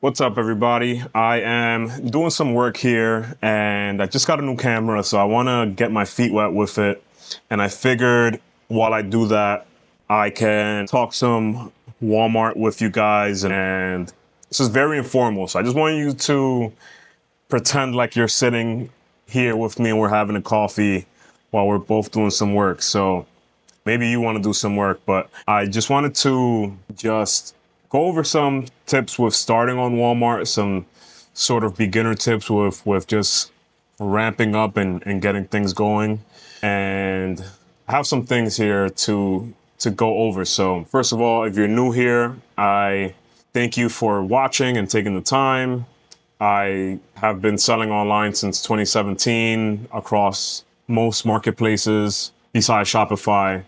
What's up, everybody? I am doing some work here and I just got a new camera, so I want to get my feet wet with it. And I figured while I do that, I can talk some Walmart with you guys. And this is very informal, so I just want you to pretend like you're sitting here with me and we're having a coffee while we're both doing some work. So maybe you want to do some work, but I just wanted to go over some tips with starting on Walmart, some sort of beginner tips with just ramping up and getting things going. And I have some things here to go over. So first of all, if you're new here, I thank you for watching and taking the time. I have been selling online since 2017 across most marketplaces besides Shopify.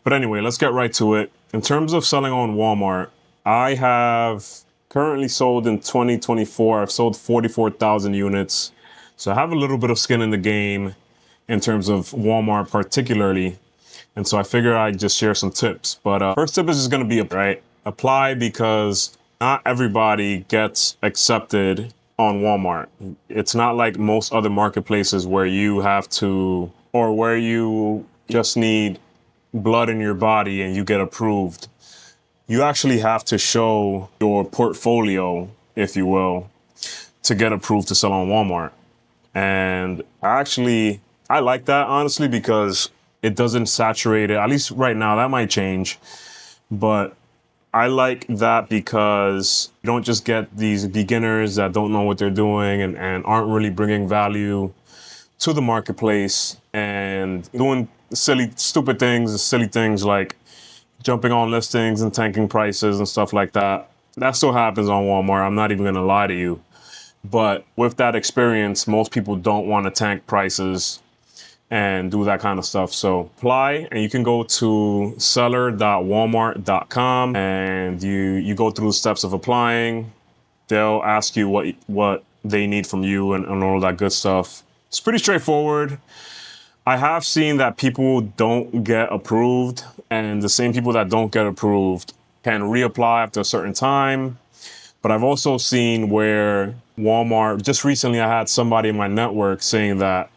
But anyway, let's get right to it. In terms of selling on Walmart, I have currently sold in 2024, I've sold 44,000 units. So I have a little bit of skin in the game in terms of Walmart particularly. And so I figure I'd just share some tips. But first tip is just going to be, right? Apply, because not everybody gets accepted on Walmart. It's not like most other marketplaces where you have to, or where you just need blood in your body and you get approved. You actually have to show your portfolio, if you will, to get approved to sell on Walmart. And I like that, honestly, because it doesn't saturate it. At least right now, that might change. But I like that because you don't just get these beginners that don't know what they're doing and aren't really bringing value to the marketplace and doing silly things like jumping on listings and tanking prices and stuff like that. That still happens on Walmart. I'm not even going to lie to you. But with that experience, most people don't want to tank prices and do that kind of stuff. So apply, and you can go to seller.walmart.com and you go through the steps of applying. They'll ask you what they need from you and all that good stuff. It's pretty straightforward. I have seen that people don't get approved, and the same people that don't get approved can reapply after a certain time. But I've also seen where Walmart, just recently I had somebody in my network saying that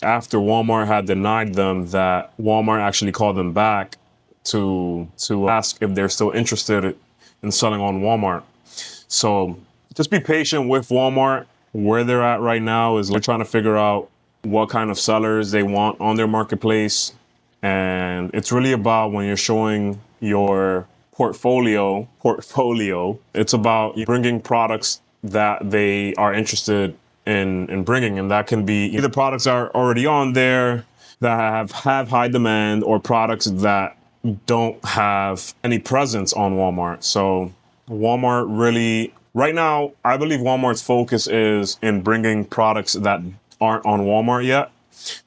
after Walmart had denied them, that Walmart actually called them back to ask if they're still interested in selling on Walmart. So just be patient with Walmart. Where they're at right now is they're trying to figure out what kind of sellers they want on their marketplace. And it's really about, when you're showing your portfolio, it's about bringing products that they are interested in bringing. And that can be either products that are already on there that have high demand, or products that don't have any presence on Walmart. So Walmart really, right now, I believe Walmart's focus is in bringing products that aren't on Walmart yet,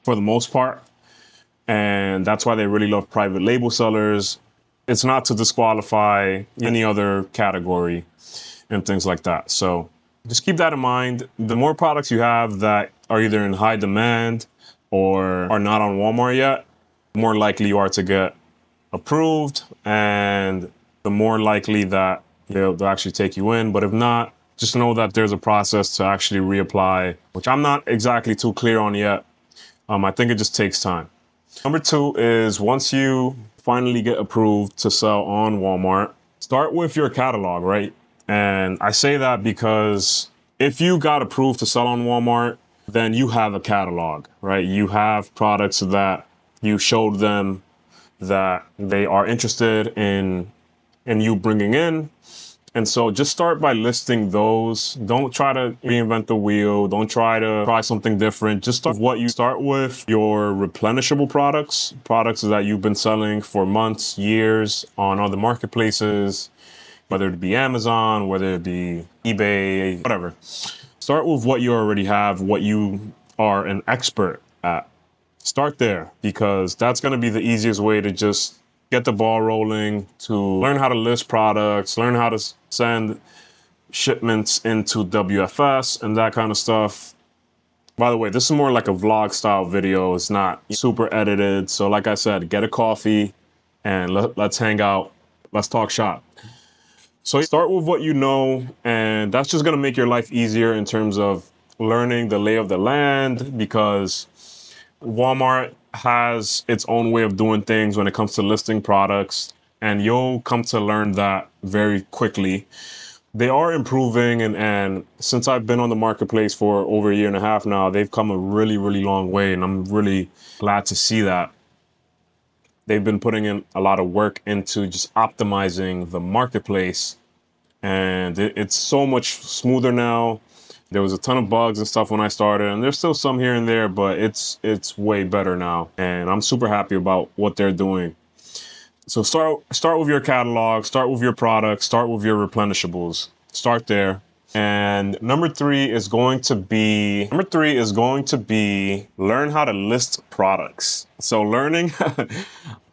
for the most part. And that's why they really love private label sellers. It's not to disqualify any other category and things like that. So just keep that in mind. The more products you have that are either in high demand or are not on Walmart yet, the more likely you are to get approved, and the more likely that they'll actually take you in. But if not, just know that there's a process to actually reapply, which I'm not exactly too clear on yet. I think it just takes time. Number two is, once you finally get approved to sell on Walmart, start with your catalog, right? And I say that because if you got approved to sell on Walmart, then you have a catalog, right? You have products that you showed them that they are interested in you bringing in. And so just start by listing those. Don't try to reinvent the wheel. Don't try to try something different. Just start with your replenishable products that you've been selling for months, years on other marketplaces, whether it be Amazon, whether it be eBay, whatever. Start with what you already have, what you are an expert at. Start there, because that's going to be the easiest way to just get the ball rolling, to learn how to list products, learn how to send shipments into WFS and that kind of stuff. By the way, this is more like a vlog style video. It's not super edited. So like I said, get a coffee and let's hang out. Let's talk shop. So start with what you know, and that's just going to make your life easier in terms of learning the lay of the land, because Walmart has its own way of doing things when it comes to listing products, and you'll come to learn that very quickly. They are improving, and since I've been on the marketplace for over a year and a half now, they've come a really, really long way, and I'm really glad to see that. They've been putting in a lot of work into just optimizing the marketplace, and it's so much smoother now. There was a ton of bugs and stuff when I started, and there's still some here and there, but it's way better now, and I'm super happy about what they're doing. So start with your catalog, start with your products, start with your replenishables. Start there. And number three is going to be learn how to list products. So learning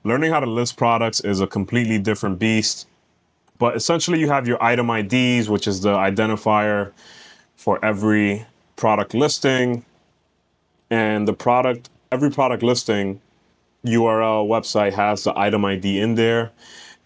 learning how to list products is a completely different beast. But essentially you have your item IDs, which is the identifier for every product listing, and every product listing URL website has the item ID in there,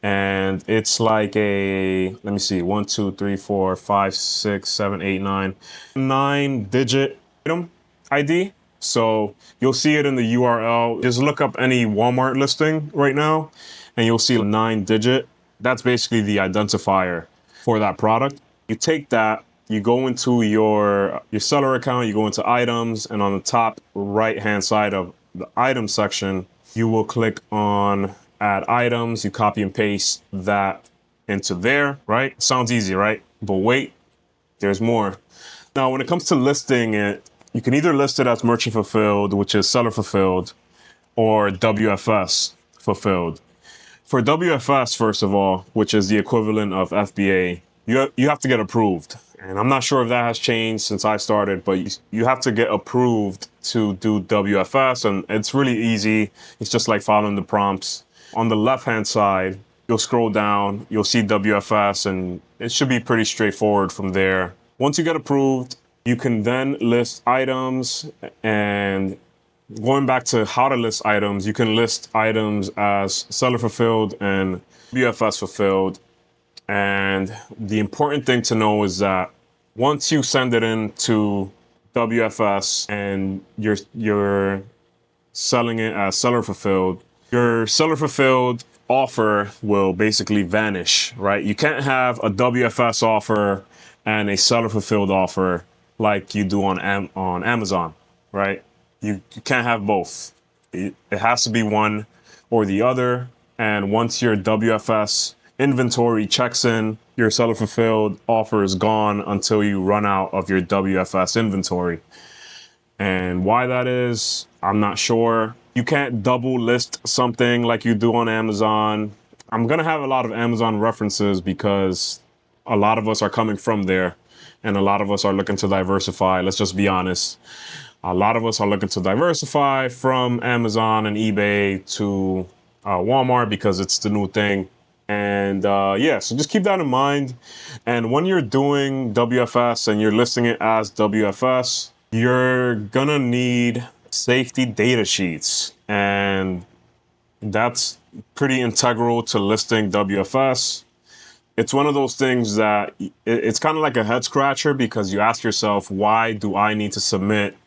and it's like a, let me see, 1 2 3 4 5 6 7 8 9 digit item ID. So you'll see it in the URL. Just look up any Walmart listing right now and you'll see a 9 digit. That's basically the identifier for that product. You take that, you go into your seller account, you go into items, and on the top right hand side of the item section, you will click on add items. You copy and paste that into there, right? Sounds easy, right? But wait, there's more. Now, when it comes to listing it, you can either list it as merchant fulfilled, which is seller fulfilled, or WFS fulfilled. For WFS, first of all, which is the equivalent of FBA, you have to get approved. And I'm not sure if that has changed since I started, but you have to get approved to do WFS, and it's really easy. It's just like following the prompts. On the left-hand side, you'll scroll down, you'll see WFS, and it should be pretty straightforward from there. Once you get approved, you can then list items, and going back to how to list items, you can list items as seller fulfilled and WFS fulfilled. And the important thing to know is that once you send it in to WFS and you're selling it as seller fulfilled, your seller fulfilled offer will basically vanish, right? You can't have a WFS offer and a seller fulfilled offer like you do on Amazon, right? You can't have both. It has to be one or the other. And once your WFS inventory checks in, your seller fulfilled offer is gone until you run out of your WFS inventory. And why that is, I'm not sure. You can't double list something like you do on Amazon. I'm going to have a lot of Amazon references because a lot of us are coming from there and a lot of us are looking to diversify. Let's just be honest. A lot of us are looking to diversify from Amazon and eBay to Walmart because it's the new thing. And yeah, so just keep that in mind. And when you're doing WFS and you're listing it as WFS, you're gonna need safety data sheets. And that's pretty integral to listing WFS. It's one of those things that it's kind of like a head scratcher because you ask yourself, why do I need to submit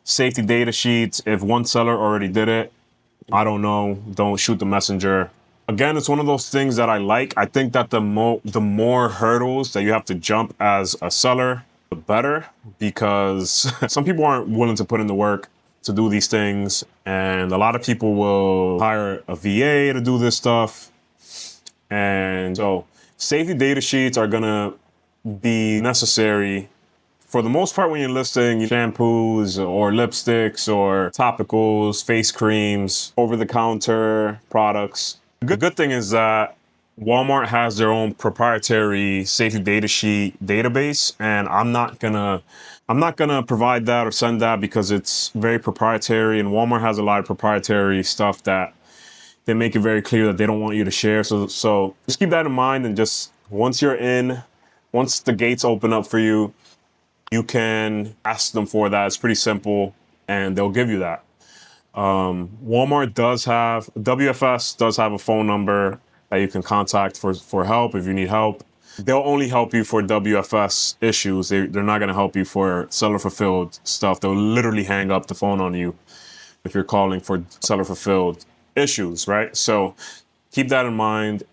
safety data sheets if one seller already did it? I don't know. Don't shoot the messenger. Again, it's one of those things that I like. I think that the more hurdles that you have to jump as a seller, the better, because some people aren't willing to put in the work to do these things. And a lot of people will hire a VA to do this stuff. And so safety data sheets are going to be necessary for the most part when you're listing shampoos or lipsticks or topicals, face creams, over-the-counter products. The good thing is that Walmart has their own proprietary safety data sheet database, and I'm not gonna provide that or send that because it's very proprietary, and Walmart has a lot of proprietary stuff that they make it very clear that they don't want you to share. So just keep that in mind, and just once the gates open up for you, you can ask them for that. It's pretty simple, and they'll give you that. WFS does have a phone number that you can contact for help if you need help. they'll only help you for WFS issues. They're not going to help you for seller fulfilled stuff. They'll literally hang up the phone on you if you're calling for seller fulfilled issues, right? So keep that in mind.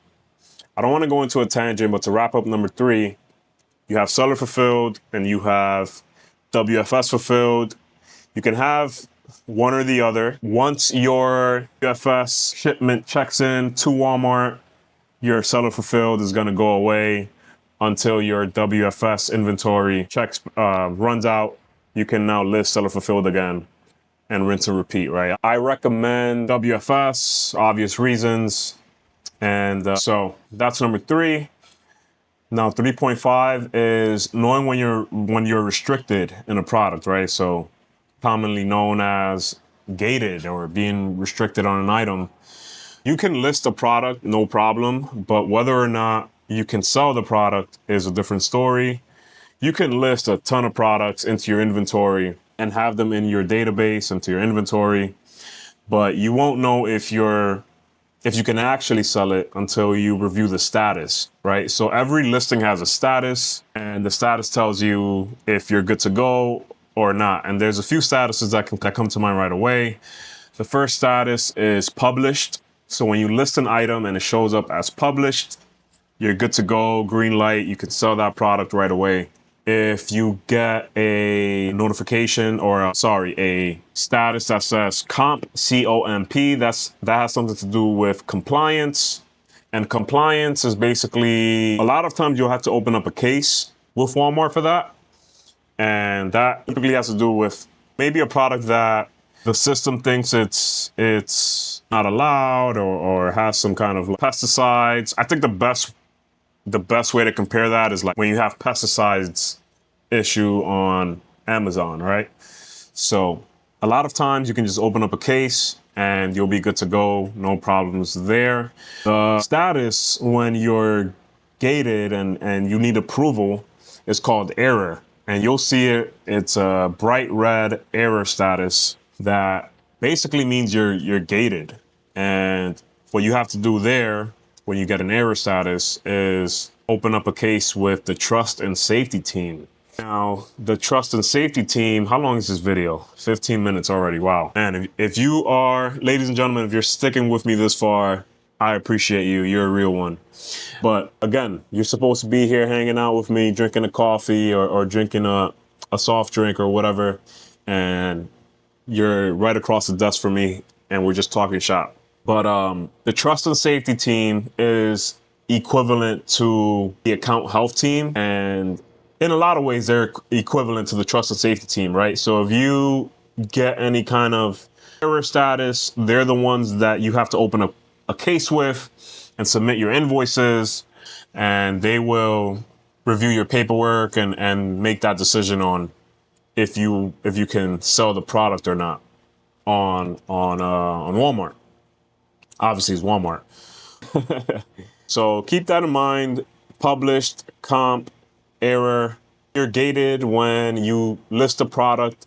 I don't want to go into a tangent, but to wrap up number 3, you have seller fulfilled and you have WFS fulfilled. You can have one or the other. Once your WFS shipment checks in to Walmart, your seller fulfilled is going to go away until your WFS inventory checks runs out. You can now list seller fulfilled again and rinse and repeat, right? I recommend WFS, obvious reasons. And so that's number 3. Now 3.5 is knowing when you're restricted in a product, right? So commonly known as gated or being restricted on an item. You can list a product, no problem, but whether or not you can sell the product is a different story. You can list a ton of products into your inventory and have them in your database, into your inventory, but you won't know if you can actually sell it until you review the status, right? So every listing has a status, and the status tells you if you're good to go or not. And there's a few statuses that come to mind right away. The first status is published. So when you list an item and it shows up as published, you're good to go, green light, you can sell that product right away. If you get a notification or a status that says comp, C-O-M-P, that has something to do with compliance. And compliance is basically, a lot of times you'll have to open up a case with Walmart for that. And that typically has to do with maybe a product that the system thinks it's not allowed or has some kind of pesticides. I think the best way to compare that is like when you have pesticides issue on Amazon, right? So a lot of times you can just open up a case and you'll be good to go. No problems there. The status when you're gated and you need approval is called error. And you'll see it's a bright red error status that basically means you're gated. And what you have to do there when you get an error status is open up a case with the trust and safety team. Now, the trust and safety team, how long is this video? 15 minutes already, wow. And if you are, ladies and gentlemen, if you're sticking with me this far, I appreciate you, you're a real one. But again, you're supposed to be here hanging out with me, drinking a coffee or drinking a soft drink or whatever, and you're right across the desk from me and we're just talking shop. But the trust and safety team is equivalent to the account health team. And in a lot of ways, they're equivalent to the trust and safety team, right? So if you get any kind of error status, they're the ones that you have to open up a case with and submit your invoices, and they will review your paperwork and make that decision on if you can sell the product or not on Walmart. Obviously, it's Walmart. So keep that in mind. Published, comp, error. You're gated when you list a product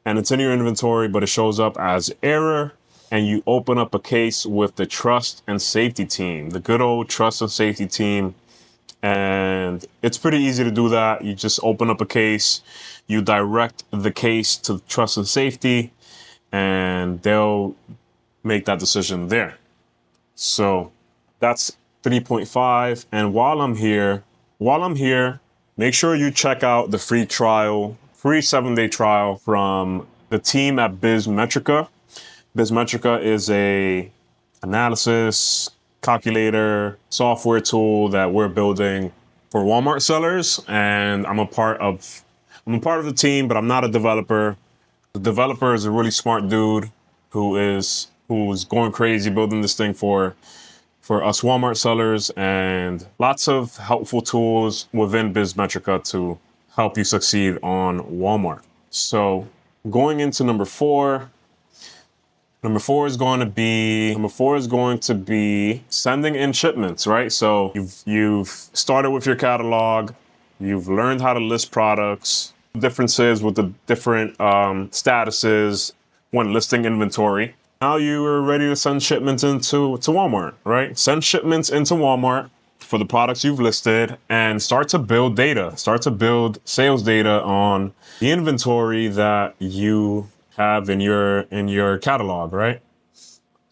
and it's in your inventory, but it shows up as error, and you open up a case with the trust and safety team, the good old trust and safety team. And it's pretty easy to do that. You just open up a case, you direct the case to trust and safety, and they'll make that decision there. So that's 3.5. And while I'm here, make sure you check out the free 7-day trial from the team at Bizmetrica. Bizmetrica is a analysis calculator software tool that we're building for Walmart sellers, and I'm a part of the team, but I'm not a developer. The developer is a really smart dude who's going crazy building this thing for us Walmart sellers, and lots of helpful tools within Bizmetrica to help you succeed on Walmart. So going into number 4. Number four is going to be sending in shipments, right? So you've started with your catalog, you've learned how to list products, differences with the different statuses when listing inventory. Now you are ready to send shipments into Walmart, right? Send shipments into Walmart. for the products you've listed and start to build data, start to build sales data on the inventory that you have in your catalog, right?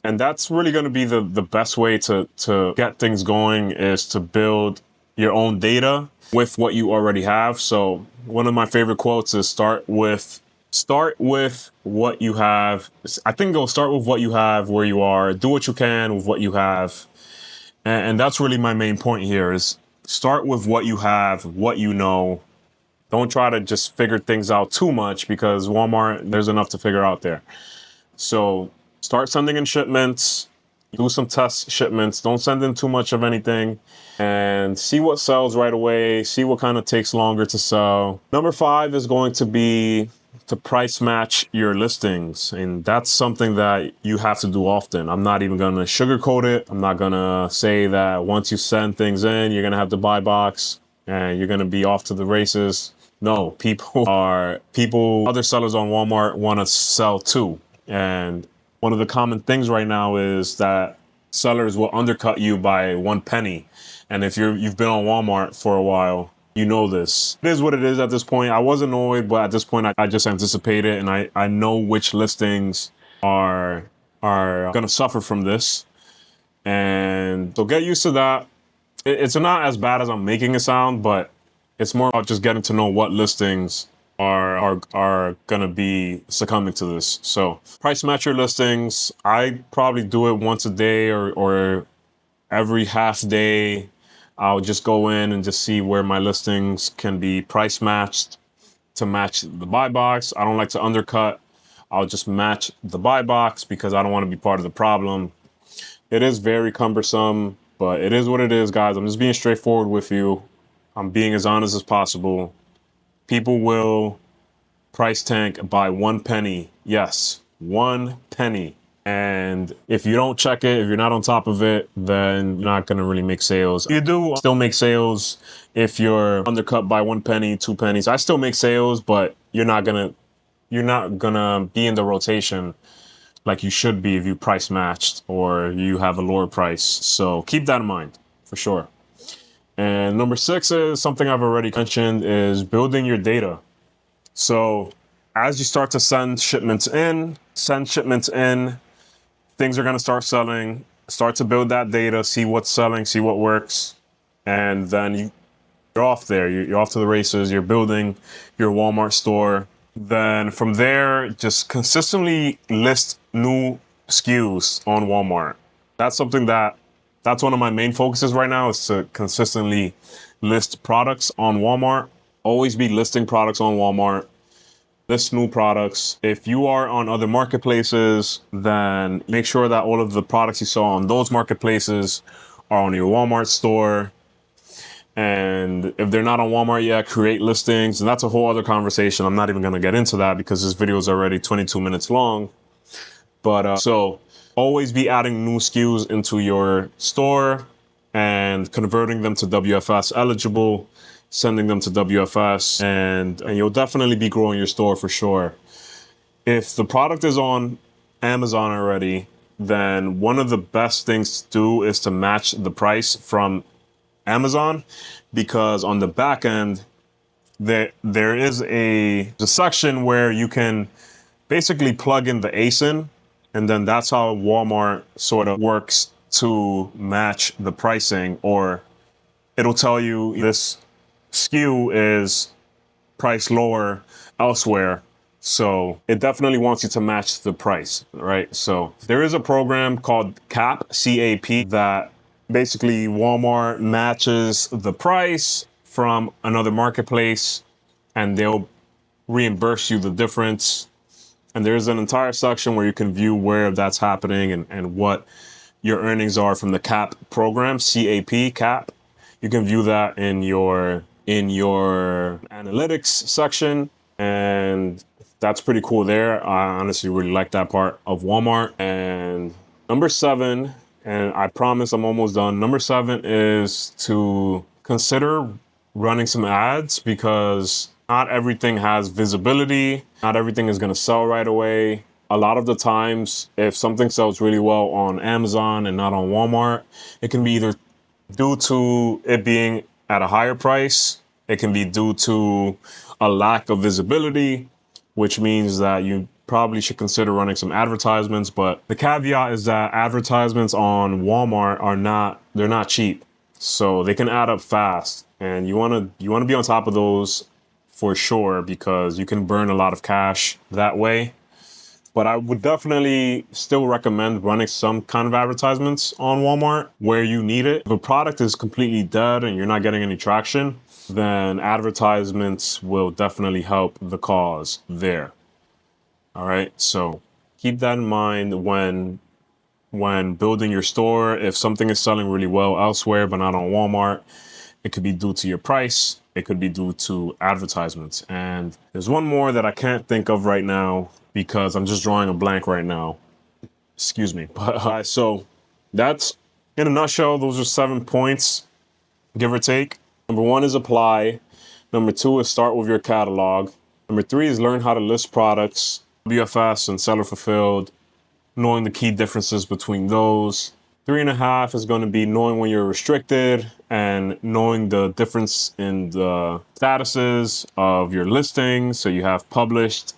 And that's really going to be the best way to get things going, is to build your own data with what you already have. So one of my favorite quotes is start with what you have. I think go start with what you have where you are, do what you can with what you have. And that's really my main point here, is start with what you have, what you know. Don't try to just figure things out too much, because Walmart, there's enough to figure out there. So start sending in shipments, do some test shipments. Don't send in too much of anything, and see what sells right away. See what kind of takes longer to sell. Number 5 is going to be to price match your listings. And that's something that you have to do often. I'm not even going to sugarcoat it. I'm not going to say that once you send things in, you're going to have the buy box and you're going to be off to the races. No, other sellers on Walmart want to sell too. And one of the common things right now is that sellers will undercut you by 1 penny. And if you've been on Walmart for a while, you know this. It is what it is at this point. I was annoyed, but at this point, I just anticipate it, and I know which listings are going to suffer from this. And so get used to that. It's not as bad as I'm making it sound, but it's more about just getting to know what listings are going to be succumbing to this. So price match your listings. I probably do it once a day or every half day. I'll just go in and just see where my listings can be price matched to match the buy box. I don't like to undercut. I'll just match the buy box because I don't want to be part of the problem. It is very cumbersome, but it is what it is, guys. I'm just being straightforward with you. I'm being as honest as possible. People will price tank by 1 penny. Yes, 1 penny. And if you don't check it, if you're not on top of it, then you're not going to really make sales. You do still make sales if you're undercut by 1 penny, 2 pennies. I still make sales, but you're not going to be in the rotation like you should be if you price matched or you have a lower price. So keep that in mind for sure. And number 6 is something I've already mentioned, is building your data. So as you start to send shipments in, things are going to start selling. Start to build that data, see what's selling, see what works. And then you're off there. You're off to the races. You're building your Walmart store. Then from there, just consistently list new SKUs on Walmart. That's one of my main focuses right now, is to consistently list products on Walmart. Always be listing products on Walmart. List new products. If you are on other marketplaces, then make sure that all of the products you saw on those marketplaces are on your Walmart store. And if they're not on Walmart yet, create listings. And that's a whole other conversation. I'm not even going to get into that because this video is already 22 minutes long. But so always be adding new SKUs into your store and converting them to WFS eligible, sending them to WFS, and you'll definitely be growing your store for sure. If the product is on Amazon already, then one of the best things to do is to match the price from Amazon, because on the back end, there is a section where you can basically plug in the ASIN, and then that's how Walmart sort of works to match the pricing, or it'll tell you this SKU is priced lower elsewhere. So it definitely wants you to match the price, right? So there is a program called CAP, C-A-P, that basically Walmart matches the price from another marketplace and they'll reimburse you the difference. And there's an entire section where you can view where that's happening and what your earnings are from the CAP program, C-A-P, CAP. You can view that in your analytics section, and that's pretty cool there. I honestly really like that part of Walmart. And number 7, and I promise I'm almost done. Number 7 is to consider running some ads, because not everything has visibility. Not everything is going to sell right away. A lot of the times, if something sells really well on Amazon and not on Walmart, it can be either due to it being at a higher price. It can be due to a lack of visibility, which means that you probably should consider running some advertisements. But the caveat is that advertisements on Walmart they're not cheap. So they can add up fast, and you want to be on top of those for sure, because you can burn a lot of cash that way. But I would definitely still recommend running some kind of advertisements on Walmart where you need it. If a product is completely dead and you're not getting any traction, then advertisements will definitely help the cause there. All right, so keep that in mind when building your store. If something is selling really well elsewhere but not on Walmart, it could be due to your price. It could be due to advertisements. And there's one more that I can't think of right now because I'm just drawing a blank right now. Excuse me. But so that's, in a nutshell, those are 7 points, give or take. Number 1 is apply. Number 2 is start with your catalog. Number 3 is learn how to list products, WFS and seller fulfilled, knowing the key differences between those. 3.5 is going to be knowing when you're restricted and knowing the difference in the statuses of your listings. So you have published,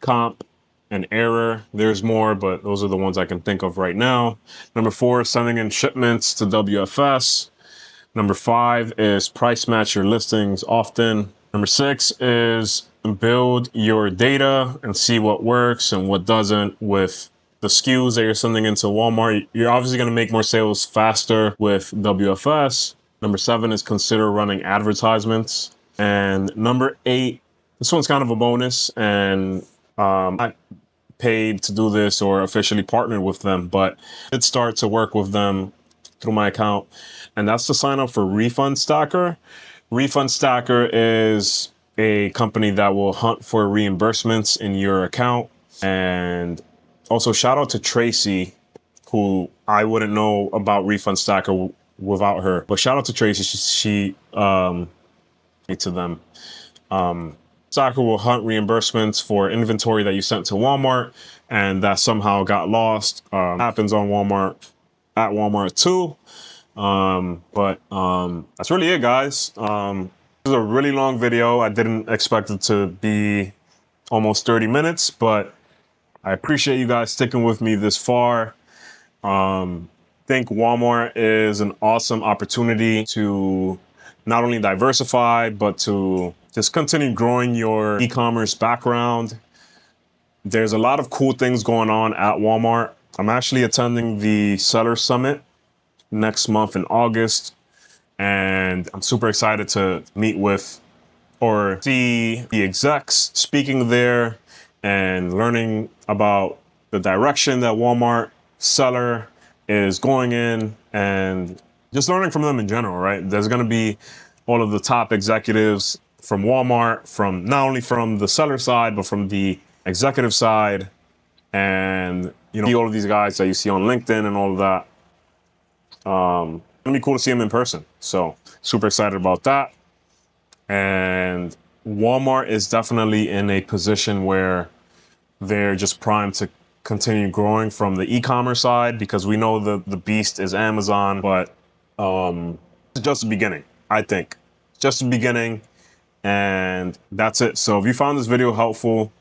comp, and error. There's more, but those are the ones I can think of right now. Number 4 is sending in shipments to WFS. Number 5 is price match your listings often. Number 6 is build your data and see what works and what doesn't with the SKUs that you're sending into Walmart. You're obviously going to make more sales faster with WFS. Number 7 is consider running advertisements. And number 8, this one's kind of a bonus, and I paid to do this or officially partnered with them, but I did start to work with them through my account, and that's to sign up for Refund Stacker. Refund Stacker is a company that will hunt for reimbursements in your account. And also shout out to Tracy, who I wouldn't know about Refund Stacker without her, but shout out to Tracy. She to them. Stacker will hunt reimbursements for inventory that you sent to Walmart and that somehow got lost. Happens on Walmart, at Walmart too. But that's really it, guys. This is a really long video. I didn't expect it to be almost 30 minutes, but I appreciate you guys sticking with me this far. Think Walmart is an awesome opportunity to not only diversify, but to just continue growing your e-commerce background. There's a lot of cool things going on at Walmart. I'm actually attending the Seller Summit next month in August, and I'm super excited to meet with or see the execs speaking there and learning about the direction that Walmart Seller is going in, and just learning from them in general, right? There's going to be all of the top executives from Walmart, from not only from the seller side, but from the executive side. And, you know, all of these guys that you see on LinkedIn and all of that. It'll be cool to see them in person. So super excited about that. And Walmart is definitely in a position where they're just primed to continue growing from the e-commerce side, because we know the beast is Amazon, but it's just the beginning, I think. Just the beginning, and that's it. So if you found this video helpful,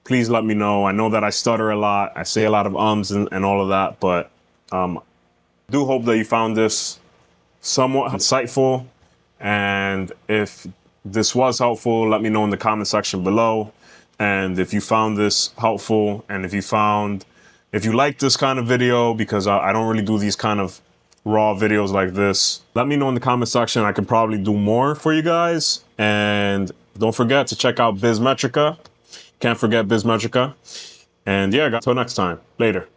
please let me know. I know that I stutter a lot. I say a lot of ums and all of that, but I do hope that you found this somewhat insightful. And if this was helpful, let me know in the comment section below. And if you found this helpful, and if you like this kind of video, because I don't really do these kind of raw videos like this, let me know in the comment section. I can probably do more for you guys. And don't forget to check out Bizmetrica. Can't forget Bizmetrica. And yeah, guys, until next time. Later.